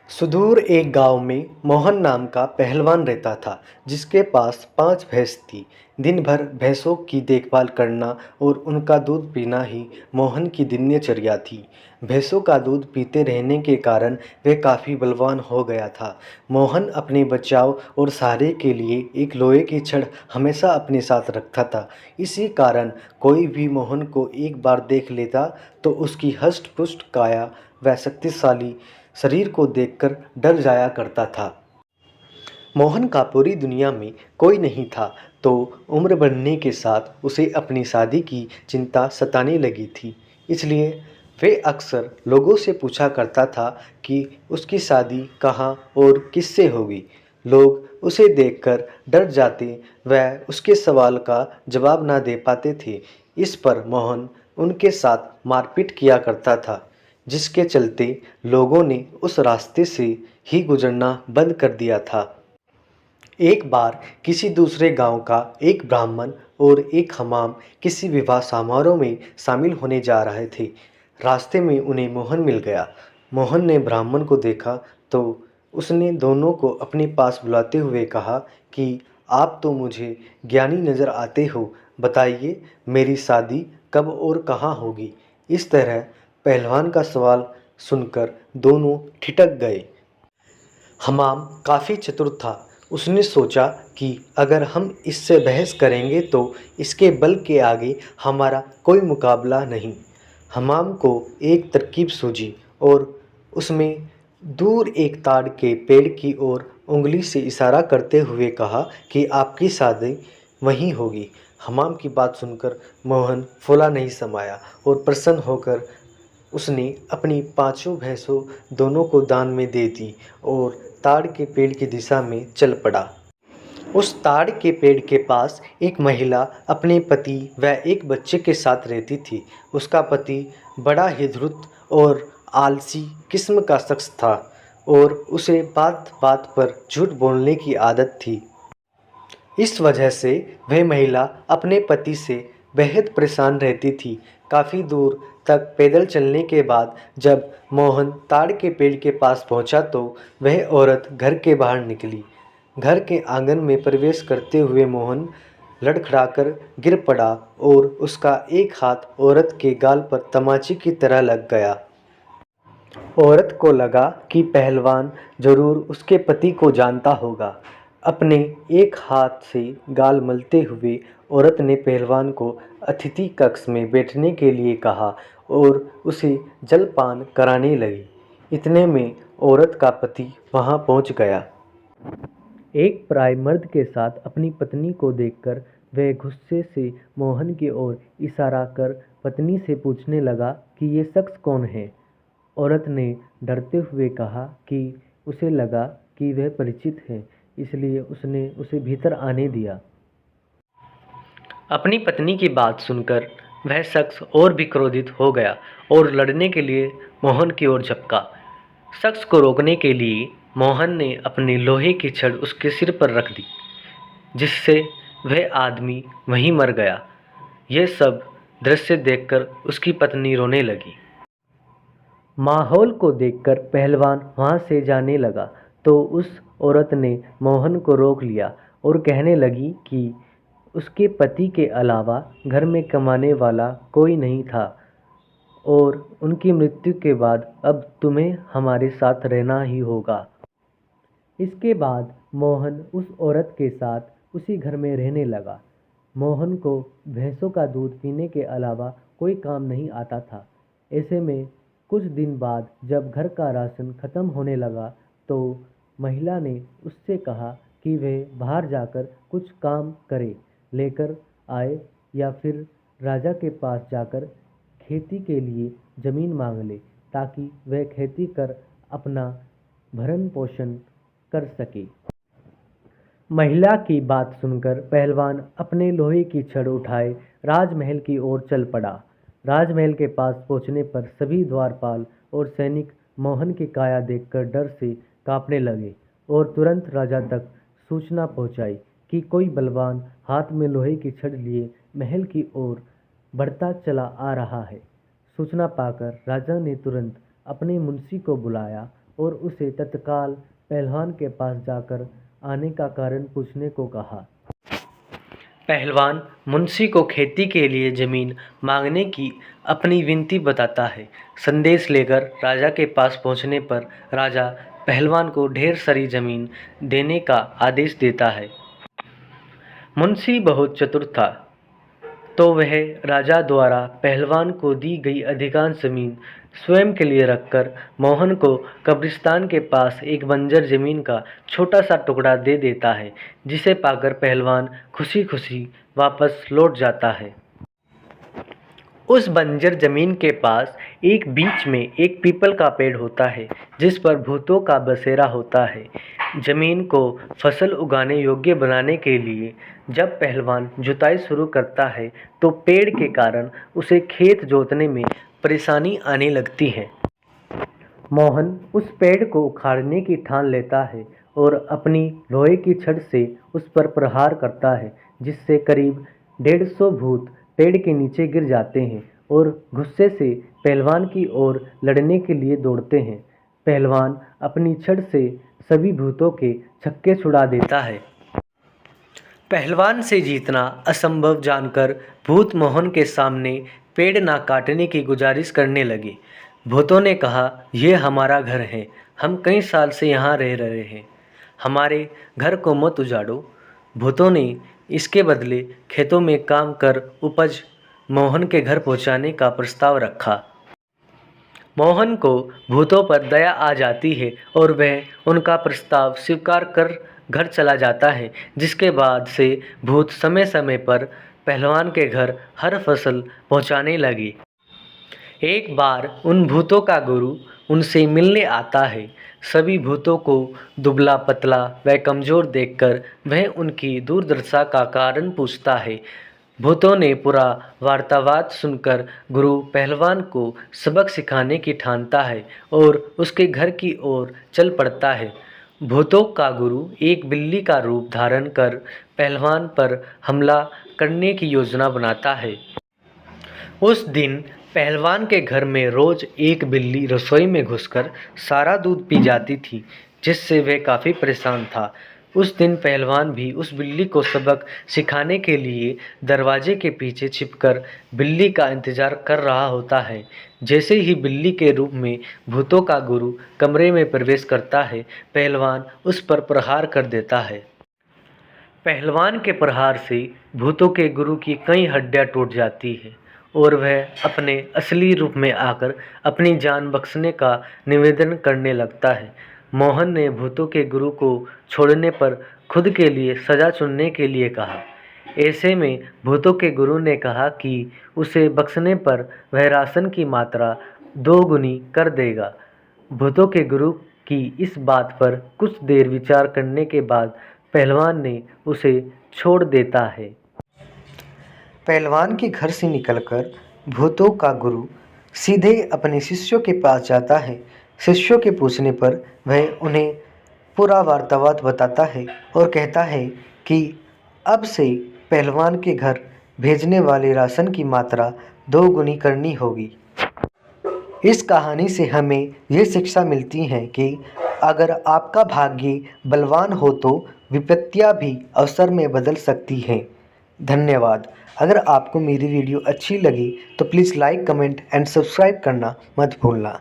सुदूर एक गांव में मोहन नाम का पहलवान रहता था, जिसके पास 5 भैंस थी। दिन भर भैंसों की देखभाल करना और उनका दूध पीना ही मोहन की दिनचर्या थी। भैंसों का दूध पीते रहने के कारण वह काफ़ी बलवान हो गया था। मोहन अपने बचाव और सहारे के लिए एक लोहे की छड़ हमेशा अपने साथ रखता था। इसी कारण कोई भी मोहन को एक बार देख लेता तो उसकी हष्ट-पुष्ट काया व शक्तिशाली शरीर को देखकर डर जाया करता था। मोहन का पूरी दुनिया में कोई नहीं था, तो उम्र बढ़ने के साथ उसे अपनी शादी की चिंता सताने लगी थी। इसलिए वह अक्सर लोगों से पूछा करता था कि उसकी शादी कहाँ और किससे होगी। लोग उसे देखकर डर जाते व उसके सवाल का जवाब ना दे पाते थे। इस पर मोहन उनके साथ मारपीट किया करता था, जिसके चलते लोगों ने उस रास्ते से ही गुजरना बंद कर दिया था। एक बार किसी दूसरे गांव का एक ब्राह्मण और एक हमाम किसी विवाह समारोह में शामिल होने जा रहे थे। रास्ते में उन्हें मोहन मिल गया। मोहन ने ब्राह्मण को देखा तो उसने दोनों को अपने पास बुलाते हुए कहा कि आप तो मुझे ज्ञानी नज़र आते हो, बताइए मेरी शादी कब और कहाँ होगी। इस तरह पहलवान का सवाल सुनकर दोनों ठिठक गए। हमाम काफ़ी चतुर था। उसने सोचा कि अगर हम इससे बहस करेंगे तो इसके बल के आगे हमारा कोई मुकाबला नहीं। हमाम को एक तरकीब सूझी और उसमें दूर एक ताड़ के पेड़ की ओर उंगली से इशारा करते हुए कहा कि आपकी शादी वहीं होगी। हमाम की बात सुनकर मोहन फूला नहीं समाया और प्रसन्न होकर उसने अपनी 5 भैंसों दोनों को दान में दे दी और ताड़ के पेड़ की दिशा में चल पड़ा। उस ताड़ के पेड़ के पास एक महिला अपने पति व एक बच्चे के साथ रहती थी। उसका पति बड़ा ही धूर्त और आलसी किस्म का शख्स था और उसे बात बात पर झूठ बोलने की आदत थी। इस वजह से वह महिला अपने पति से बेहद परेशान रहती थी। काफ़ी दूर तक पैदल चलने के बाद जब मोहन ताड़ के पेड़ के पास पहुंचा तो वह औरत घर के बाहर निकली। घर के आंगन में प्रवेश करते हुए मोहन लड़खड़ाकर गिर पड़ा और उसका एक हाथ औरत के गाल पर तमाचे की तरह लग गया। औरत को लगा कि पहलवान जरूर उसके पति को जानता होगा। अपने एक हाथ से गाल मलते हुए औरत ने पहलवान को अतिथि कक्ष में बैठने के लिए कहा और उसे जलपान कराने लगी। इतने में औरत का पति वहां पहुंच गया। एक पराये मर्द के साथ अपनी पत्नी को देखकर वह गुस्से से मोहन की ओर इशारा कर पत्नी से पूछने लगा कि ये शख्स कौन है। औरत ने डरते हुए कहा कि उसे लगा कि वह परिचित है, इसलिए उसने उसे भीतर आने दिया। अपनी पत्नी की बात सुनकर वह शख्स और भी क्रोधित हो गया और लड़ने के लिए मोहन की ओर झपका। शख्स को रोकने के लिए मोहन ने अपनी लोहे की छड़ उसके सिर पर रख दी, जिससे वह आदमी वहीं मर गया। यह सब दृश्य देखकर उसकी पत्नी रोने लगी। माहौल को देखकर पहलवान वहां से जाने लगा तो उस औरत ने मोहन को रोक लिया और कहने लगी कि उसके पति के अलावा घर में कमाने वाला कोई नहीं था और उनकी मृत्यु के बाद अब तुम्हें हमारे साथ रहना ही होगा। इसके बाद मोहन उस औरत के साथ उसी घर में रहने लगा। मोहन को भैंसों का दूध पीने के अलावा कोई काम नहीं आता था। ऐसे में कुछ दिन बाद जब घर का राशन खत्म होने लगा तो महिला ने उससे कहा कि वह बाहर जाकर कुछ काम करे लेकर आए या फिर राजा के पास जाकर खेती के लिए ज़मीन मांग ले, ताकि वह खेती कर अपना भरण पोषण कर सके। महिला की बात सुनकर पहलवान अपने लोहे की छड़ उठाए राजमहल की ओर चल पड़ा। राजमहल के पास पहुंचने पर सभी द्वारपाल और सैनिक मोहन की काया देखकर डर से कांपने लगे और तुरंत राजा तक सूचना पहुंचाई कि कोई बलवान हाथ में लोहे की छड़ लिए महल की ओर बढ़ता चला आ रहा है। सूचना पाकर राजा ने तुरंत अपने मुंशी को बुलाया और उसे तत्काल पहलवान के पास जाकर आने का कारण पूछने को कहा। पहलवान मुंशी को खेती के लिए जमीन मांगने की अपनी विनती बताता है। संदेश लेकर राजा के पास पहुंचने पर राजा पहलवान को ढेर सारी जमीन देने का आदेश देता है। मुंशी बहुत चतुर था, तो वह राजा द्वारा पहलवान को दी गई अधिकांश जमीन स्वयं के लिए रखकर मोहन को कब्रिस्तान के पास एक बंजर जमीन का छोटा सा टुकड़ा दे देता है, जिसे पाकर पहलवान खुशी खुशी वापस लौट जाता है। उस बंजर जमीन के पास एक बीच में एक पीपल का पेड़ होता है, जिस पर भूतों का बसेरा होता है। जमीन को फसल उगाने योग्य बनाने के लिए जब पहलवान जुताई शुरू करता है तो पेड़ के कारण उसे खेत जोतने में परेशानी आने लगती है। मोहन उस पेड़ को उखाड़ने की ठान लेता है और अपनी लोहे की छड़ से उस पर प्रहार करता है, जिससे करीब 150 भूत पेड़ के नीचे गिर जाते हैं और गुस्से से पहलवान की ओर लड़ने के लिए दौड़ते हैं। पहलवान अपनी छड़ से सभी भूतों के छक्के छुड़ा देता है। पहलवान से जीतना असंभव जानकर भूत मोहन के सामने पेड़ ना काटने की गुजारिश करने लगे। भूतों ने कहा, यह हमारा घर है, हम कई साल से यहाँ रह रहे हैं, हमारे घर को मत उजाड़ो। भूतों ने इसके बदले खेतों में काम कर उपज मोहन के घर पहुँचाने का प्रस्ताव रखा। मोहन को भूतों पर दया आ जाती है और वह उनका प्रस्ताव स्वीकार कर घर चला जाता है, जिसके बाद से भूत समय समय पर पहलवान के घर हर फसल पहुंचाने लगे। एक बार उन भूतों का गुरु उनसे मिलने आता है। सभी भूतों को दुबला पतला व कमज़ोर देखकर वह उनकी दुर्दशा का कारण पूछता है। भूतों ने पूरा वार्तालाप सुनकर गुरु पहलवान को सबक सिखाने की ठानता है और उसके घर की ओर चल पड़ता है। भूतों का गुरु एक बिल्ली का रूप धारण कर पहलवान पर हमला करने की योजना बनाता है। उस दिन पहलवान के घर में रोज एक बिल्ली रसोई में घुसकर सारा दूध पी जाती थी, जिससे वह काफ़ी परेशान था। उस दिन पहलवान भी उस बिल्ली को सबक सिखाने के लिए दरवाजे के पीछे छिपकर बिल्ली का इंतजार कर रहा होता है। जैसे ही बिल्ली के रूप में भूतों का गुरु कमरे में प्रवेश करता है, पहलवान उस पर प्रहार कर देता है। पहलवान के प्रहार से भूतों के गुरु की कई हड्डियां टूट जाती है और वह अपने असली रूप में आकर अपनी जान बख्शने का निवेदन करने लगता है। मोहन ने भूतों के गुरु को छोड़ने पर खुद के लिए सज़ा चुनने के लिए कहा। ऐसे में भूतों के गुरु ने कहा कि उसे बख्शने पर वह राशन की मात्रा 2 गुनी कर देगा। भूतों के गुरु की इस बात पर कुछ देर विचार करने के बाद पहलवान ने उसे छोड़ देता है। पहलवान के घर से निकलकर भूतों का गुरु सीधे अपने शिष्यों के पास जाता है। शिष्यों के पूछने पर वह उन्हें पूरा वार्तालाप बताता है और कहता है कि अब से पहलवान के घर भेजने वाले राशन की मात्रा 2 गुनी करनी होगी। इस कहानी से हमें ये शिक्षा मिलती है कि अगर आपका भाग्य बलवान हो तो विपत्तियां भी अवसर में बदल सकती हैं। धन्यवाद। अगर आपको मेरी वीडियो अच्छी लगी तो please like, comment and subscribe करना मत भूलना।